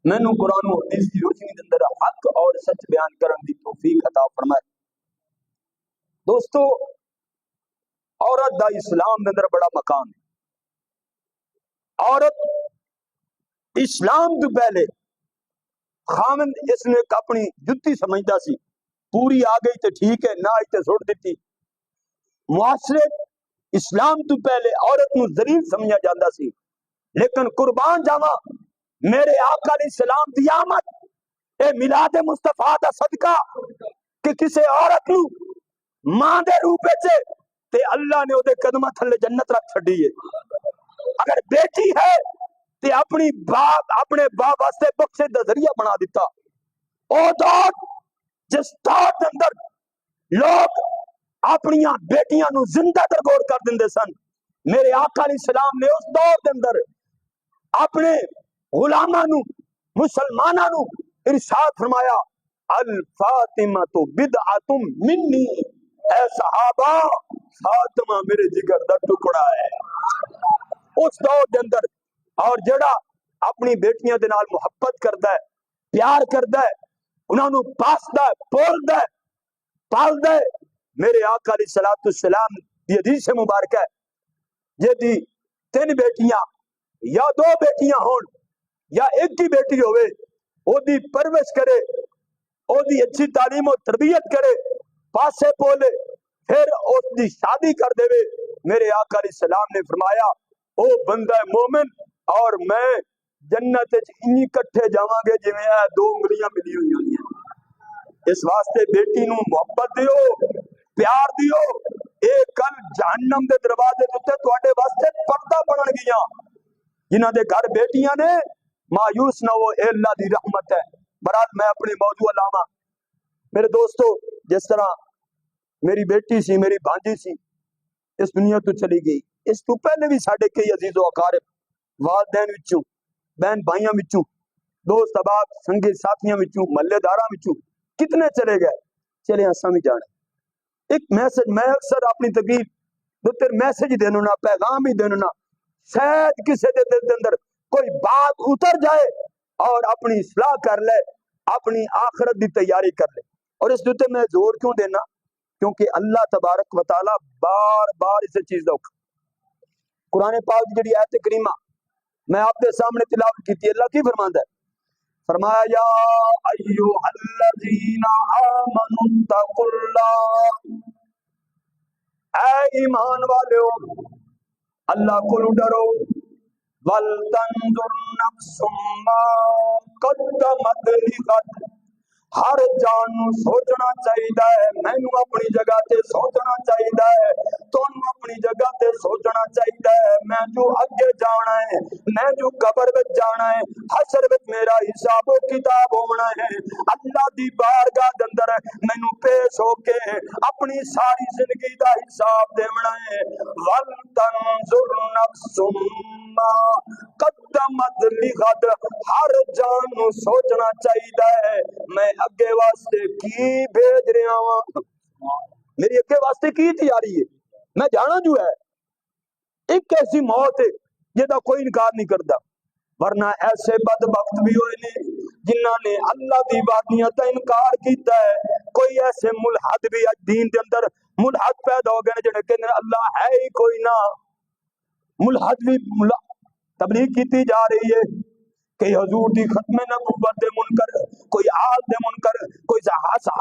مینوں قرآن و حدیث کی روشنی کے اندر حق اور سچ بیان کرنے کی توفیق عطا فرمائے۔ دوستو، عورت دا اسلام کے اندر بڑا مقام ہے۔ عورت اسلام تو پہلے خامند اس نے اپنی جتی سمجھتا سی، پوری آ گئی تو ٹھیک ہے، نہ آئی تو سٹ دیتی۔ معاشرے اسلام تو پہلے عورت نو ذلیل سمجھا جاتا سی، لیکن قربان جاواں میرے آقا علیہ السلام دی آمد، اے میلاد مصطفیٰ دا صدقہ کہ کسے عورت نو ماں دے روپ وچ تے اللہ نے اودے قدماں تھلے جنت رکھ چھڈی ہے۔ اگر بیٹی ہے تے اپنے باپ واسطے بخشش دا ذریعہ بنا دیتا۔ او دور جس دور دے اندر لوگ اپنی بیٹیاں نو زندہ ترگور کر دیندے سن، میرے آقا علیہ السلام نے اس دور دے اندر اپنے غلاماں نو، مسلماناں نو ارشاد فرمایا، الفاطمہ بدعۃ منی، اے صحابہ فاطمہ میرے جگر دا ٹکڑا ہے۔ اس دور دے اندر اور جڑا اپنی بیٹیاں دے نال محبت کردا ہے، پیار کردا ہے، انہاں نو پاسدا ہے، پولدا ہے، پالدا ہے، میرے آقا علیہ السلام دی حدیث مبارکہ ہے جے دی 3 بیٹیاں یا 2 بیٹیاں ہون یا ایک ہی بیٹی ہوئے، او دی پرورش کرے، او دی اچھی تعلیم و تربیت کرے، پاسے پولے، پھر اس دی شادی کر دے۔ میرے آقا علیہ السلام نے فرمایا، او بندہ مومن اور میں جنت وچ انی کٹھے جاواں گے جویں اے 2 انگلیاں ملی ہوئی ہیں۔ اس واسطے بیٹی نو محبت دیو، پیار دیو، اے کل جہنم دے دروازے تے تواڈے واسطے پردہ بنن گیاں۔ جنہاں دے گھر بیٹیاں نے مایوس نہ ہو، اے اللہ دی رحمت ہے۔ برحال میں اپنے موضوع لاواں۔ میرے دوستو، جس طرح میری بیٹی سی، میری بھانجی سی، اس دنیا تو چلی گئی، اس تو پہلے بھی ساڈے کئی عزیز و اقارب، والدین وچوں، بہن بھائیاں وچوں، دوست احباب، سنگی ساتھیاں وچوں، محلے داراں وچوں کتنے چلے گئے، چلے اساں بھی جانے۔ ایک میسج میں اکثر اپنی تقریر دے میسج دینو نا، پیغام ہی دینو نا، شاید کسی دے دل دے اندر کوئی بات اتر جائے اور اپنی اصلاح کر لے، اپنی آخرت دی تیاری کر لے۔ اور اس دوتے میں زور کیوں دینا؟ کیونکہ اللہ تبارک و تعالی بار بار اسے چیز دو۔ قرآن پاک کی جڑی آیت کریمہ میں آپ کے سامنے تلاوت کی تھی، اللہ کی فرماندا ہے، فرمایا یا ایھا الذین آمنوا اتقوا اللہ، اے ایمان والو اللہ کو ڈرو، ولتنظر نفس ما قدمت لغد، ہر جان نو سوچنا چاہیدا ہے، مینوں اپنی جگہ تے سوچنا چاہیدا ہے، تانوں اپنی جگہ تے سوچنا چاہیدا ہے، میں جو اگے جانا ہے، میں جو قبر وچ جانا ہے، حشر وچ میرا حساب و کتاب ہونا ہے، اللہ دی بارگاہ دے اندر مینوں پیش ہو کے اپنی ساری زندگی دا حساب دینا ہے۔ ولتنظر نفس ما قدمت لغد، ہر جان نو سوچنا چاہیدا ہے میں اگے واسطے کی بھیج رہا ہوں، میری اگے واسطے کی تیاری ہے، میں جانا جو ہے۔ ایک ایسی موت ہے جہاں کوئی انکار نہیں کرتا، ورنہ ایسے بدبخت بھی ہوئے نے جنہاں نے اللہ دی وعدیاں تا انکار کیتا ہے۔ کوئی ایسے ملحد بھی دین دے اندر ملحد پیدا ہو گئے جنہیں کہنے اللہ ہے ہی کوئی نہ، ملحد بھی تبلیغ کیتی جا رہی ہے کہ حضور دی ختم نبوت دے منکر، کوئی آل دے منکر، کوئی صحابہ